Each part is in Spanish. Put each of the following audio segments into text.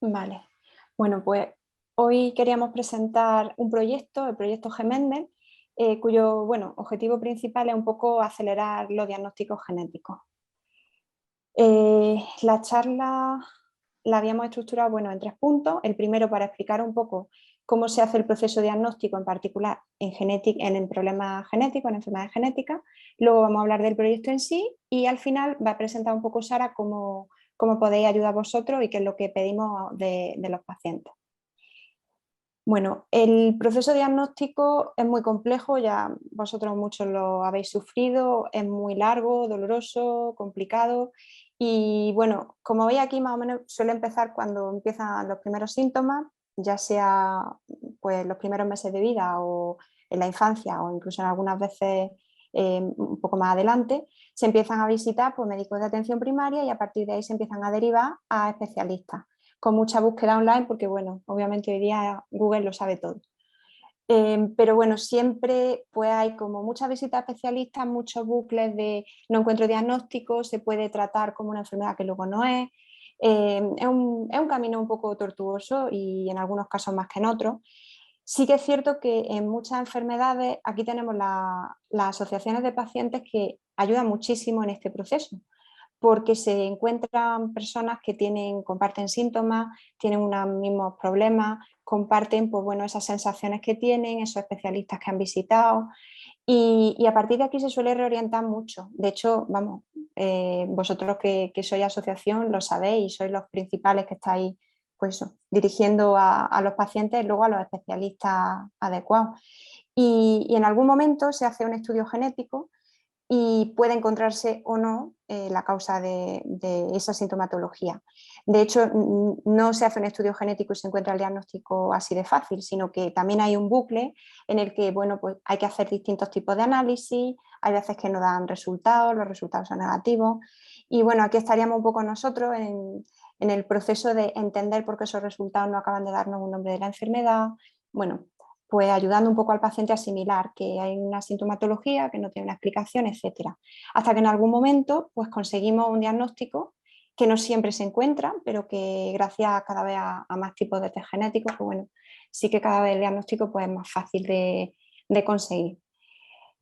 Vale. Bueno, pues hoy queríamos presentar un proyecto, el proyecto GEMENDEL, cuyo objetivo principal es un poco acelerar los diagnósticos genéticos. La charla la habíamos estructurado en 3 puntos. El primero para explicar un poco cómo se hace el proceso diagnóstico, en particular en problemas genéticos, en enfermedades genéticas. Luego vamos a hablar del proyecto en sí y al final va a presentar un poco Sara cómo podéis ayudar vosotros y qué es lo que pedimos de los pacientes. Bueno, el proceso diagnóstico es muy complejo, ya vosotros muchos lo habéis sufrido, es muy largo, doloroso, complicado y bueno, como veis aquí más o menos suele empezar cuando empiezan los primeros síntomas, ya sea pues los primeros meses de vida o en la infancia o incluso en algunas veces un poco más adelante, se empiezan a visitar pues, médicos de atención primaria y a partir de ahí se empiezan a derivar a especialistas con mucha búsqueda online porque, obviamente hoy día Google lo sabe todo. Pero siempre pues hay como muchas visitas a especialistas, muchos bucles de no encuentro diagnóstico, se puede tratar como una enfermedad que luego no es. Es un camino un poco tortuoso y en algunos casos más que en otros. Sí que es cierto que en muchas enfermedades aquí tenemos las asociaciones de pacientes que ayudan muchísimo en este proceso porque se encuentran personas que comparten síntomas, tienen unos mismos problemas, comparten esas sensaciones que tienen, esos especialistas que han visitado y a partir de aquí se suele reorientar mucho. De hecho, vosotros que sois asociación lo sabéis, sois los principales que estáis dirigiendo a los pacientes, luego a los especialistas adecuados. Y en algún momento se hace un estudio genético y puede encontrarse o no la causa de esa sintomatología. De hecho, no se hace un estudio genético y se encuentra el diagnóstico así de fácil, sino que también hay un bucle en el que pues hay que hacer distintos tipos de análisis, hay veces que no dan resultados, los resultados son negativos y aquí estaríamos un poco nosotros en el proceso de entender por qué esos resultados no acaban de darnos un nombre de la enfermedad, pues ayudando un poco al paciente a asimilar que hay una sintomatología, que no tiene una explicación, etcétera. Hasta que en algún momento pues conseguimos un diagnóstico que no siempre se encuentra, pero que gracias cada vez a más tipos de test genéticos, pues sí que cada vez el diagnóstico pues, es más fácil de conseguir.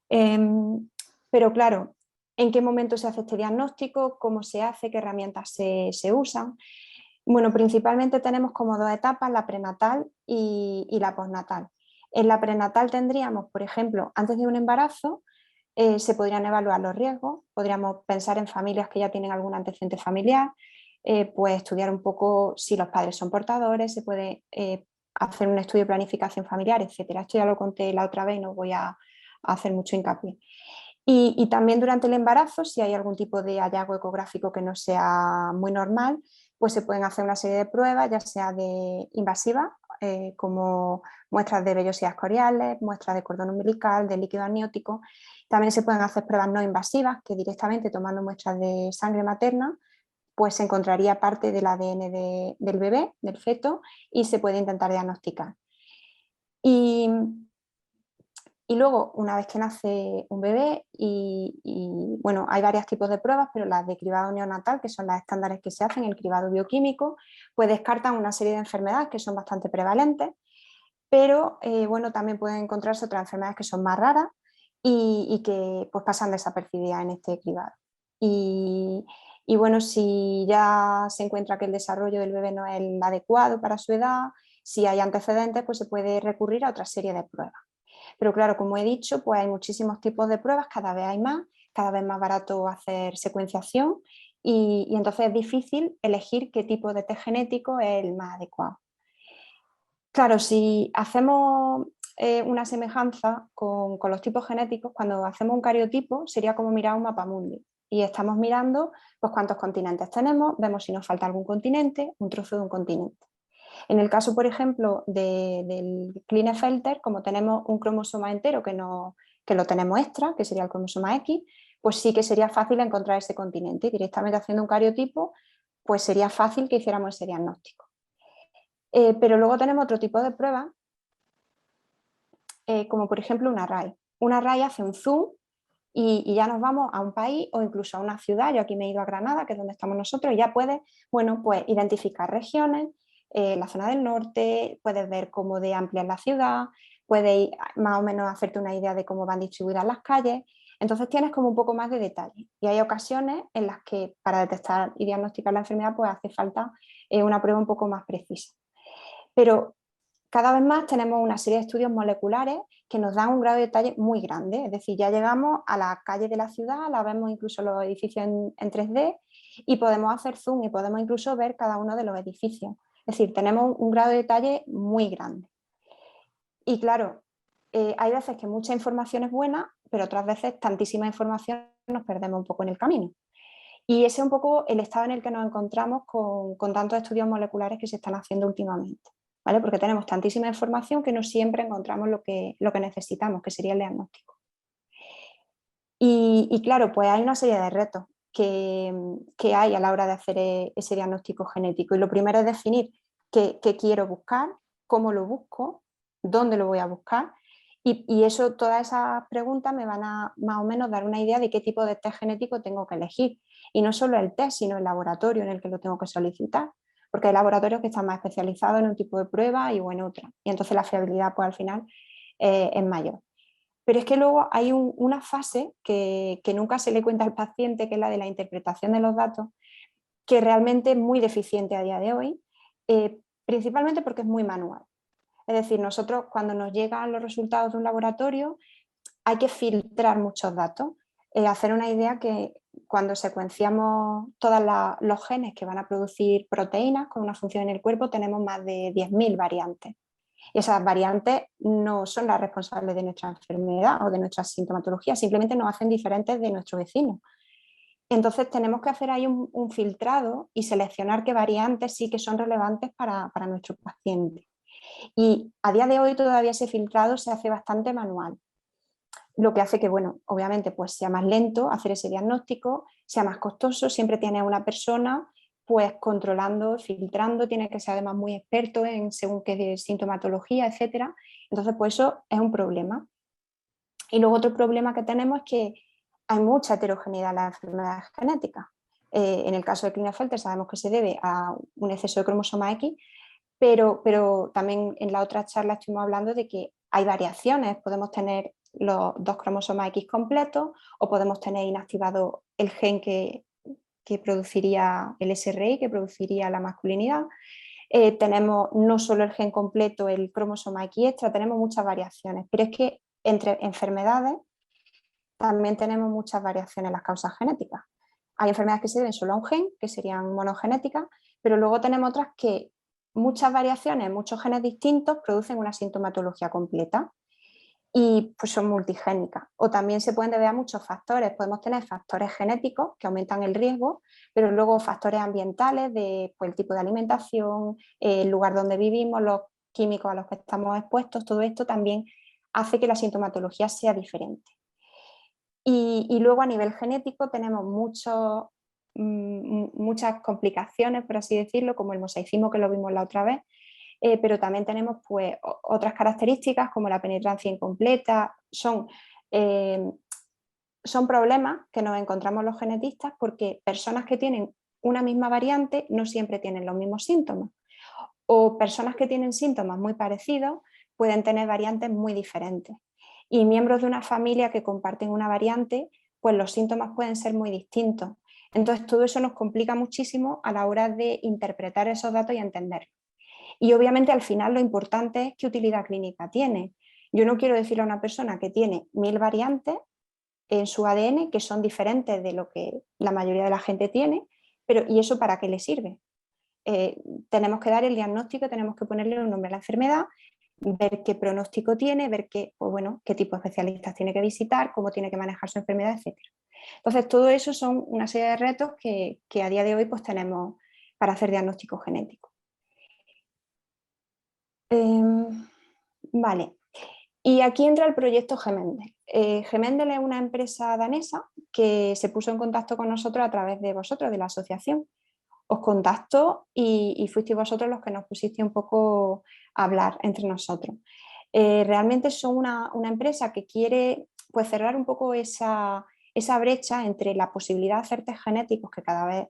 Pero claro, ¿en qué momento se hace este diagnóstico? ¿Cómo se hace? ¿Qué herramientas se usan? Bueno, principalmente tenemos como 2 etapas, la prenatal y la postnatal. En la prenatal tendríamos, por ejemplo, antes de un embarazo, se podrían evaluar los riesgos, podríamos pensar en familias que ya tienen algún antecedente familiar, pues estudiar un poco si los padres son portadores, se puede hacer un estudio de planificación familiar, etcétera. Esto ya lo conté la otra vez y no voy a hacer mucho hincapié. Y también durante el embarazo, si hay algún tipo de hallazgo ecográfico que no sea muy normal, pues se pueden hacer una serie de pruebas, ya sea de invasivas, como muestras de vellosidades coriales, muestras de cordón umbilical, de líquido amniótico. También se pueden hacer pruebas no invasivas, que directamente tomando muestras de sangre materna, pues se encontraría parte del ADN del bebé, del feto, y se puede intentar diagnosticar. Y luego, una vez que nace un bebé, hay varios tipos de pruebas, pero las de cribado neonatal, que son las estándares que se hacen, el cribado bioquímico, pues descartan una serie de enfermedades que son bastante prevalentes, pero también pueden encontrarse otras enfermedades que son más raras y que pues, pasan desapercibidas en este cribado. Si ya se encuentra que el desarrollo del bebé no es el adecuado para su edad, si hay antecedentes, pues se puede recurrir a otra serie de pruebas. Pero claro, como he dicho, pues hay muchísimos tipos de pruebas, cada vez hay más, cada vez más barato hacer secuenciación y entonces es difícil elegir qué tipo de test genético es el más adecuado. Claro, si hacemos una semejanza con los tipos genéticos, cuando hacemos un cariotipo sería como mirar un mapamundi y estamos mirando pues, cuántos continentes tenemos, vemos si nos falta algún continente, un trozo de un continente. En el caso, por ejemplo, del Klinefelter, como tenemos un cromosoma entero que lo tenemos extra, que sería el cromosoma X, pues sí que sería fácil encontrar ese continente. Directamente haciendo un cariotipo, pues sería fácil que hiciéramos ese diagnóstico. Pero luego tenemos otro tipo de pruebas, como por ejemplo un array. Un array hace un zoom y ya nos vamos a un país o incluso a una ciudad. Yo aquí me he ido a Granada, que es donde estamos nosotros, y ya puedes, pues identificar regiones, la zona del norte, puedes ver cómo de amplia es la ciudad, puedes más o menos hacerte una idea de cómo van distribuidas las calles. Entonces tienes como un poco más de detalle. Y hay ocasiones en las que para detectar y diagnosticar la enfermedad pues hace falta una prueba un poco más precisa. Pero cada vez más tenemos una serie de estudios moleculares que nos dan un grado de detalle muy grande, es decir, ya llegamos a la calle de la ciudad, la vemos incluso los edificios en 3D y podemos hacer zoom y podemos incluso ver cada uno de los edificios. Es decir, tenemos un grado de detalle muy grande. Y claro, hay veces que mucha información es buena, pero otras veces tantísima información nos perdemos un poco en el camino. Y ese es un poco el estado en el que nos encontramos con tantos estudios moleculares que se están haciendo últimamente, ¿vale? Porque tenemos tantísima información que no siempre encontramos lo que necesitamos, que sería el diagnóstico. Y claro, pues hay una serie de retos que hay a la hora de hacer ese diagnóstico genético. Y lo primero es definir qué quiero buscar, cómo lo busco, dónde lo voy a buscar. Y eso, todas esas preguntas me van a más o menos dar una idea de qué tipo de test genético tengo que elegir. Y no solo el test, sino el laboratorio en el que lo tengo que solicitar. Porque hay laboratorios que están más especializados en un tipo de prueba y o en otra. Y entonces la fiabilidad, pues al final, es mayor. Pero es que luego hay una fase que nunca se le cuenta al paciente, que es la de la interpretación de los datos, que realmente es muy deficiente a día de hoy, principalmente porque es muy manual. Es decir, nosotros cuando nos llegan los resultados de un laboratorio hay que filtrar muchos datos, hacer una idea que cuando secuenciamos todos los genes que van a producir proteínas con una función en el cuerpo tenemos más de 10.000 variantes. Y esas variantes no son las responsables de nuestra enfermedad o de nuestra sintomatología, simplemente nos hacen diferentes de nuestros vecinos. Entonces tenemos que hacer ahí un filtrado y seleccionar qué variantes sí que son relevantes para nuestros pacientes. Y a día de hoy todavía ese filtrado se hace bastante manual, lo que hace que, bueno, obviamente pues sea más lento hacer ese diagnóstico, sea más costoso, siempre tiene una persona pues controlando, filtrando, tiene que ser además muy experto en según qué sintomatología, etcétera. Entonces, pues eso es un problema. Y luego otro problema que tenemos es que hay mucha heterogeneidad en las enfermedades genéticas. En el caso de Klinefelter sabemos que se debe a un exceso de cromosoma X, pero también en la otra charla estuvimos hablando de que hay variaciones, podemos tener los dos cromosomas X completos o podemos tener inactivado el gen que produciría el SRI, que produciría la masculinidad. Tenemos no solo el gen completo, el cromosoma X extra, tenemos muchas variaciones, pero es que entre enfermedades también tenemos muchas variaciones en las causas genéticas. Hay enfermedades que se deben solo a un gen, que serían monogenéticas, pero luego tenemos otras que muchas variaciones, muchos genes distintos producen una sintomatología completa y pues son multigénicas. O también se pueden deber a muchos factores. Podemos tener factores genéticos que aumentan el riesgo, pero luego factores ambientales de pues, el tipo de alimentación, el lugar donde vivimos, los químicos a los que estamos expuestos, todo esto también hace que la sintomatología sea diferente. Y luego a nivel genético tenemos muchas complicaciones, por así decirlo, como el mosaicismo que lo vimos la otra vez, pero también tenemos pues, otras características como la penetrancia incompleta. Son problemas que nos encontramos los genetistas porque personas que tienen una misma variante no siempre tienen los mismos síntomas. O personas que tienen síntomas muy parecidos pueden tener variantes muy diferentes. Y miembros de una familia que comparten una variante, pues los síntomas pueden ser muy distintos. Entonces todo eso nos complica muchísimo a la hora de interpretar esos datos y entenderlos. Y obviamente al final lo importante es qué utilidad clínica tiene. Yo no quiero decirle a una persona que tiene 1000 variantes en su ADN que son diferentes de lo que la mayoría de la gente tiene, pero ¿y eso para qué le sirve? Tenemos que dar el diagnóstico, tenemos que ponerle un nombre a la enfermedad, ver qué pronóstico tiene, ver pues bueno, qué tipo de especialistas tiene que visitar, cómo tiene que manejar su enfermedad, etc. Entonces, todo eso son una serie de retos que a día de hoy pues, tenemos para hacer diagnóstico genético. Vale, y aquí entra el proyecto Gemendel. Gemendel es una empresa danesa que se puso en contacto con nosotros a través de vosotros, de la asociación. Os contactó y fuisteis vosotros los que nos pusisteis un poco a hablar entre nosotros. Realmente son una empresa que quiere pues, cerrar un poco esa brecha entre la posibilidad de hacer test genéticos, que cada vez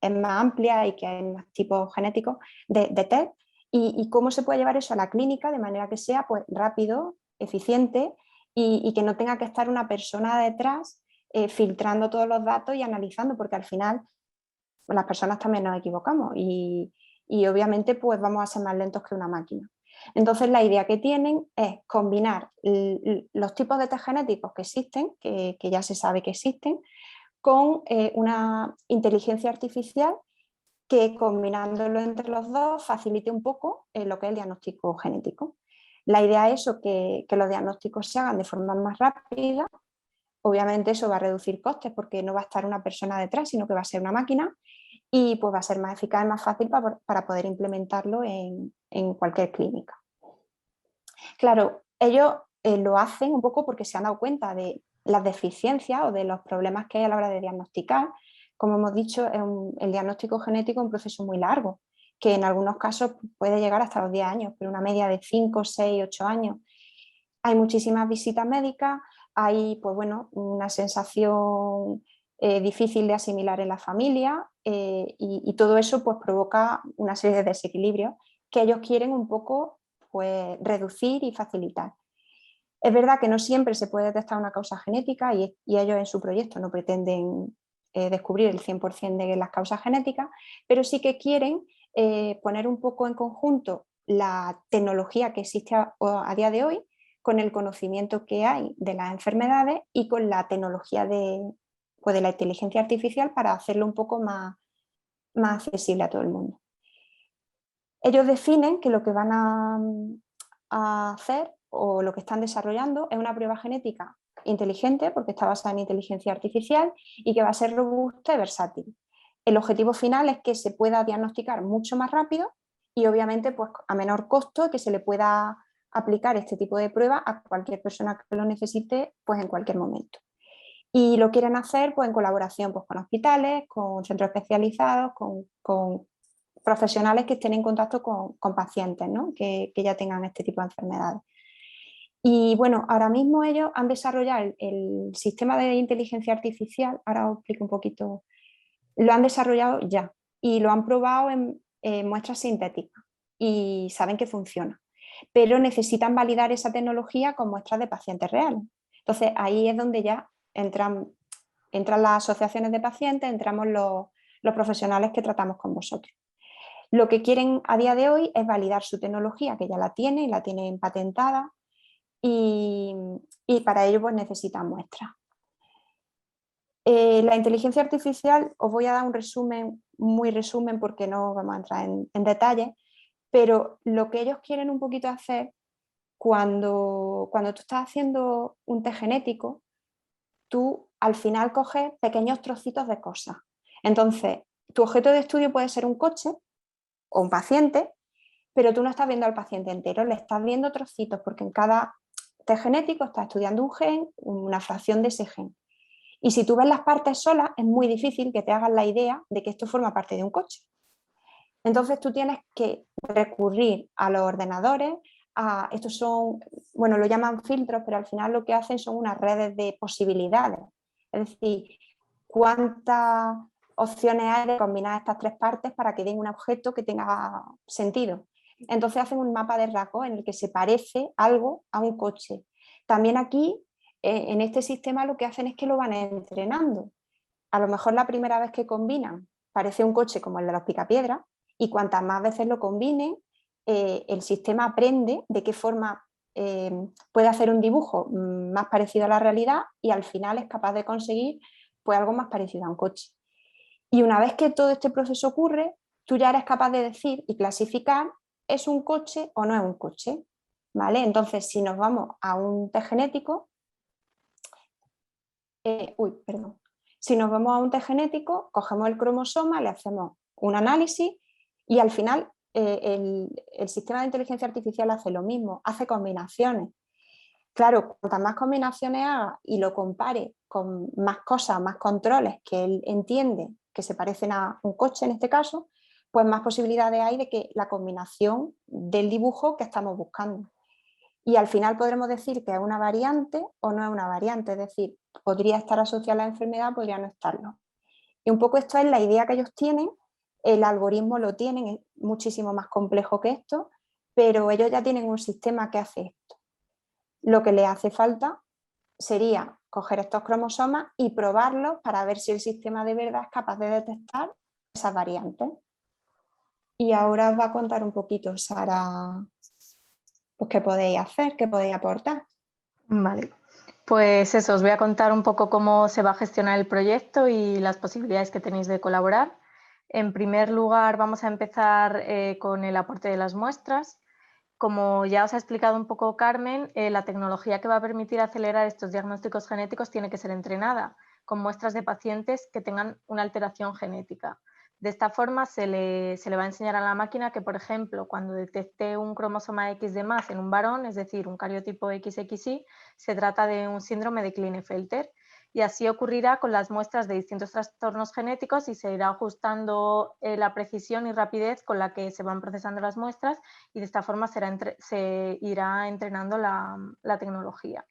es más amplia y que hay más tipos genéticos de test, y cómo se puede llevar eso a la clínica de manera que sea pues, rápido, eficiente y que no tenga que estar una persona detrás filtrando todos los datos y analizando, porque al final las personas también nos equivocamos y obviamente pues vamos a ser más lentos que una máquina. Entonces la idea que tienen es combinar los tipos de test genéticos que existen, que ya se sabe que existen, con una inteligencia artificial que combinándolo entre los dos facilite un poco lo que es el diagnóstico genético. La idea es eso, que los diagnósticos se hagan de forma más rápida. Obviamente eso va a reducir costes porque no va a estar una persona detrás, sino que va a ser una máquina y pues va a ser más eficaz y más fácil para poder implementarlo en cualquier clínica. Claro, ellos lo hacen un poco porque se han dado cuenta de las deficiencias o de los problemas que hay a la hora de diagnosticar. Como hemos dicho, el diagnóstico genético es un proceso muy largo, que en algunos casos puede llegar hasta los 10 años, pero una media de 5, 6, 8 años. Hay muchísimas visitas médicas, hay pues bueno, una sensación difícil de asimilar en la familia y todo eso pues provoca una serie de desequilibrios que ellos quieren un poco pues, reducir y facilitar. Es verdad que no siempre se puede detectar una causa genética y ellos en su proyecto no pretenden descubrir el 100% de las causas genéticas, pero sí que quieren poner un poco en conjunto la tecnología que existe a día de hoy con el conocimiento que hay de las enfermedades y con la tecnología pues de la inteligencia artificial para hacerlo un poco más accesible a todo el mundo. Ellos definen que lo que van a hacer o lo que están desarrollando es una prueba genética inteligente, porque está basada en inteligencia artificial y que va a ser robusta y versátil. El objetivo final es que se pueda diagnosticar mucho más rápido y obviamente pues, a menor costo, que se le pueda aplicar este tipo de prueba a cualquier persona que lo necesite pues, en cualquier momento. Y lo quieren hacer pues, en colaboración pues, con hospitales, con centros especializados, con profesionales que estén en contacto con pacientes, ¿no? que ya tengan este tipo de enfermedades. Y bueno, ahora mismo ellos han desarrollado el sistema de inteligencia artificial, ahora os explico un poquito, lo han desarrollado ya y lo han probado en muestras sintéticas y saben que funciona, pero necesitan validar esa tecnología con muestras de pacientes reales. Entonces ahí es donde ya entran las asociaciones de pacientes, entramos los profesionales que tratamos con vosotros. Lo que quieren a día de hoy es validar su tecnología, que ya la tienen patentada, y para ello pues necesitan muestras. La inteligencia artificial, os voy a dar un resumen, muy resumen porque no vamos a entrar en detalle, pero lo que ellos quieren un poquito hacer cuando tú estás haciendo un test genético, tú al final coges pequeños trocitos de cosas. Entonces, tu objeto de estudio puede ser un coche o un paciente, pero tú no estás viendo al paciente entero, le estás viendo trocitos, porque en cada test genético estás estudiando un gen, una fracción de ese gen. Y si tú ves las partes solas, es muy difícil que te hagas la idea de que esto forma parte de un coche. Entonces tú tienes que recurrir a los ordenadores, estos son, bueno, lo llaman filtros, pero al final lo que hacen son unas redes de posibilidades. Es decir, cuántas opciones hay de combinar estas tres partes para que den un objeto que tenga sentido. Entonces hacen un mapa de rasgos en el que se parece algo a un coche. También aquí, en este sistema, lo que hacen es que lo van entrenando. A lo mejor la primera vez que combinan parece un coche como el de los picapiedras y cuantas más veces lo combinen, el sistema aprende de qué forma puede hacer un dibujo más parecido a la realidad y al final es capaz de conseguir pues, algo más parecido a un coche. Y una vez que todo este proceso ocurre, tú ya eres capaz de decir y clasificar ¿es un coche o no es un coche? ¿Vale? Entonces, si nos vamos a un test genético, perdón. Si nos vamos a un test genético, cogemos el cromosoma, le hacemos un análisis y al final el sistema de inteligencia artificial hace lo mismo, hace combinaciones. Claro, cuantas más combinaciones haga y lo compare con más cosas, más controles que él entiende que se parecen a un coche en este caso, pues más posibilidades hay de que la combinación del dibujo que estamos buscando. Y al final podremos decir que es una variante o no es una variante, es decir, podría estar asociada a la enfermedad, podría no estarlo. Y un poco esto es la idea que ellos tienen, el algoritmo lo tienen, es muchísimo más complejo que esto, pero ellos ya tienen un sistema que hace esto. Lo que les hace falta sería coger estos cromosomas y probarlos para ver si el sistema de verdad es capaz de detectar esas variantes. Y ahora os va a contar un poquito Sara, pues qué podéis hacer, qué podéis aportar. Vale, pues eso, os voy a contar un poco cómo se va a gestionar el proyecto y las posibilidades que tenéis de colaborar. En primer lugar, vamos a empezar con el aporte de las muestras. Como ya os ha explicado un poco Carmen, la tecnología que va a permitir acelerar estos diagnósticos genéticos tiene que ser entrenada con muestras de pacientes que tengan una alteración genética. De esta forma se le va a enseñar a la máquina que, por ejemplo, cuando detecte un cromosoma X de más en un varón, es decir, un cariotipo XXY, se trata de un síndrome de Klinefelter. Y así ocurrirá con las muestras de distintos trastornos genéticos y se irá ajustando la precisión y rapidez con la que se van procesando las muestras y de esta forma se irá entrenando la tecnología.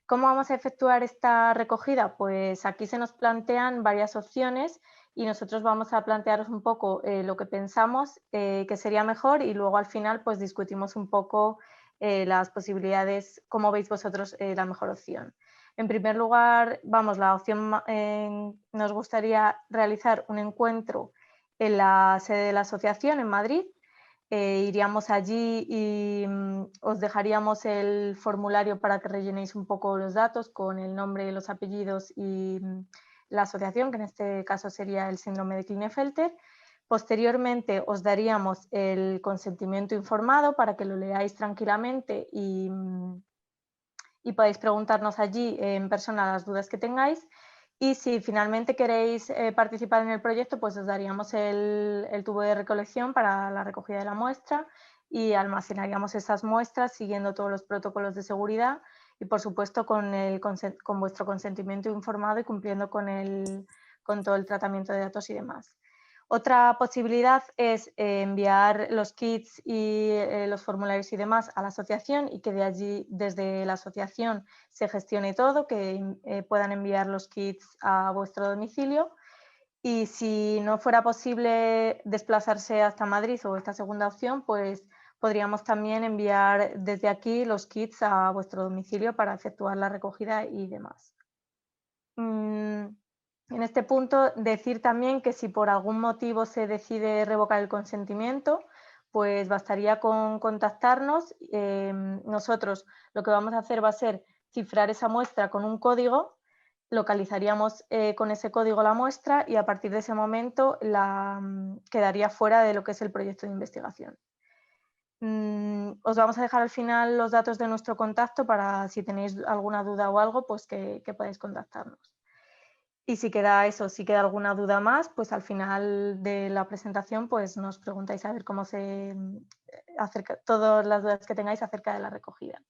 ¿Cómo vamos a efectuar esta recogida? Pues aquí se nos plantean varias opciones y nosotros vamos a plantearos un poco lo que pensamos que sería mejor y luego al final pues discutimos un poco las posibilidades, cómo veis vosotros la mejor opción. En primer lugar, la opción nos gustaría realizar un encuentro en la sede de la asociación en Madrid. Iríamos allí y os dejaríamos el formulario para que rellenéis un poco los datos con el nombre, los apellidos y la asociación, que en este caso sería el síndrome de Klinefelter. Posteriormente os daríamos el consentimiento informado para que lo leáis tranquilamente y podáis preguntarnos allí en persona las dudas que tengáis. Y si finalmente queréis participar en el proyecto, pues os daríamos el tubo de recolección para la recogida de la muestra y almacenaríamos esas muestras siguiendo todos los protocolos de seguridad y, por supuesto, con vuestro consentimiento informado y cumpliendo con todo el tratamiento de datos y demás. Otra posibilidad es enviar los kits y los formularios y demás a la asociación y que de allí, desde la asociación, se gestione todo, que puedan enviar los kits a vuestro domicilio. Y si no fuera posible desplazarse hasta Madrid o esta segunda opción, pues podríamos también enviar desde aquí los kits a vuestro domicilio para efectuar la recogida y demás. En este punto, decir también que si por algún motivo se decide revocar el consentimiento, pues bastaría con contactarnos. Nosotros lo que vamos a hacer va a ser cifrar esa muestra con un código, localizaríamos con ese código la muestra y a partir de ese momento quedaría fuera de lo que es el proyecto de investigación. Os vamos a dejar al final los datos de nuestro contacto para si tenéis alguna duda o algo, pues que podáis contactarnos. Y si queda alguna duda más, pues al final de la presentación pues nos preguntáis a ver cómo todas las dudas que tengáis acerca de la recogida.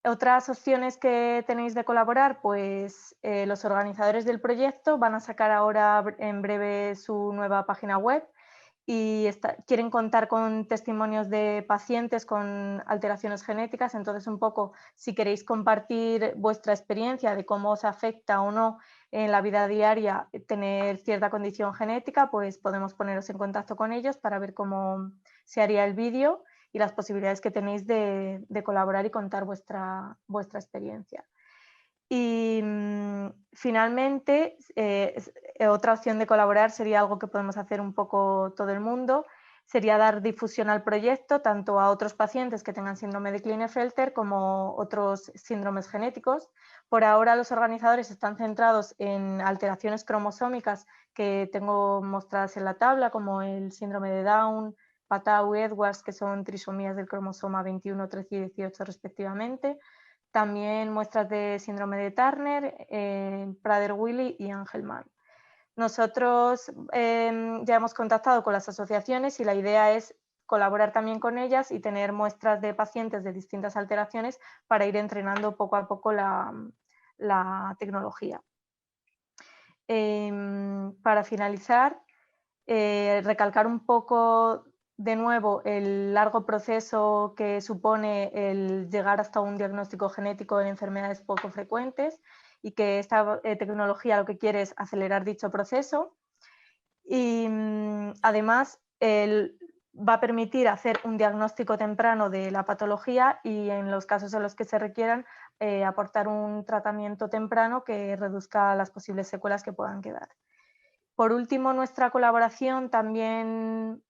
Otras opciones que tenéis de colaborar, pues los organizadores del proyecto van a sacar ahora en breve su nueva página web y quieren contar con testimonios de pacientes con alteraciones genéticas, entonces un poco si queréis compartir vuestra experiencia de cómo os afecta o no en la vida diaria tener cierta condición genética, pues podemos poneros en contacto con ellos para ver cómo se haría el vídeo y las posibilidades que tenéis de colaborar y contar vuestra experiencia. Y finalmente, otra opción de colaborar sería algo que podemos hacer un poco todo el mundo, sería dar difusión al proyecto tanto a otros pacientes que tengan síndrome de Klinefelter como otros síndromes genéticos. Por ahora los organizadores están centrados en alteraciones cromosómicas que tengo mostradas en la tabla, como el síndrome de Down, Patau y Edwards, que son trisomías del cromosoma 21, 13 y 18 respectivamente. También muestras de síndrome de Turner, Prader-Willi y Angelman. Nosotros ya hemos contactado con las asociaciones y la idea es colaborar también con ellas y tener muestras de pacientes de distintas alteraciones para ir entrenando poco a poco la tecnología. Para finalizar, recalcar un poco de nuevo el largo proceso que supone el llegar hasta un diagnóstico genético en enfermedades poco frecuentes y que esta tecnología lo que quiere es acelerar dicho proceso. Y además va a permitir hacer un diagnóstico temprano de la patología y en los casos en los que se requieran aportar un tratamiento temprano que reduzca las posibles secuelas que puedan quedar. Por último, nuestra colaboración también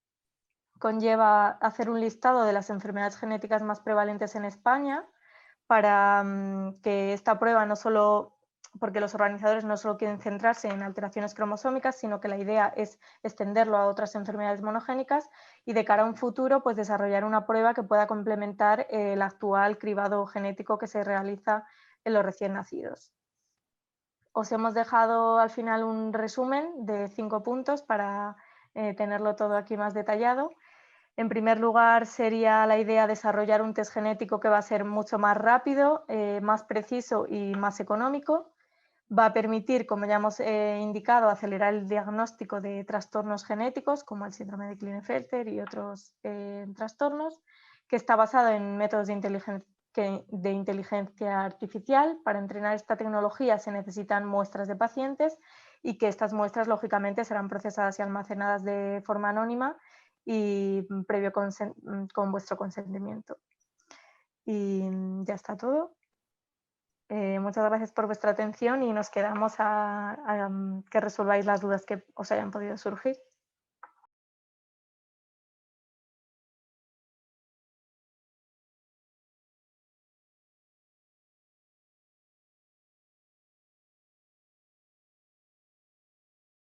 conlleva hacer un listado de las enfermedades genéticas más prevalentes en España para que esta prueba no solo, porque los organizadores no solo quieren centrarse en alteraciones cromosómicas, sino que la idea es extenderlo a otras enfermedades monogénicas y de cara a un futuro pues desarrollar una prueba que pueda complementar el actual cribado genético que se realiza en los recién nacidos. Os hemos dejado al final un resumen de 5 puntos para tenerlo todo aquí más detallado. En primer lugar, sería la idea de desarrollar un test genético que va a ser mucho más rápido, más preciso y más económico. Va a permitir, como ya hemos indicado, acelerar el diagnóstico de trastornos genéticos como el síndrome de Klinefelter y otros trastornos, que está basado en métodos de inteligencia artificial. Para entrenar esta tecnología se necesitan muestras de pacientes y que estas muestras, lógicamente, serán procesadas y almacenadas de forma anónima y previo con vuestro consentimiento. Y ya está todo. Muchas gracias por vuestra atención y nos quedamos a que resolváis las dudas que os hayan podido surgir.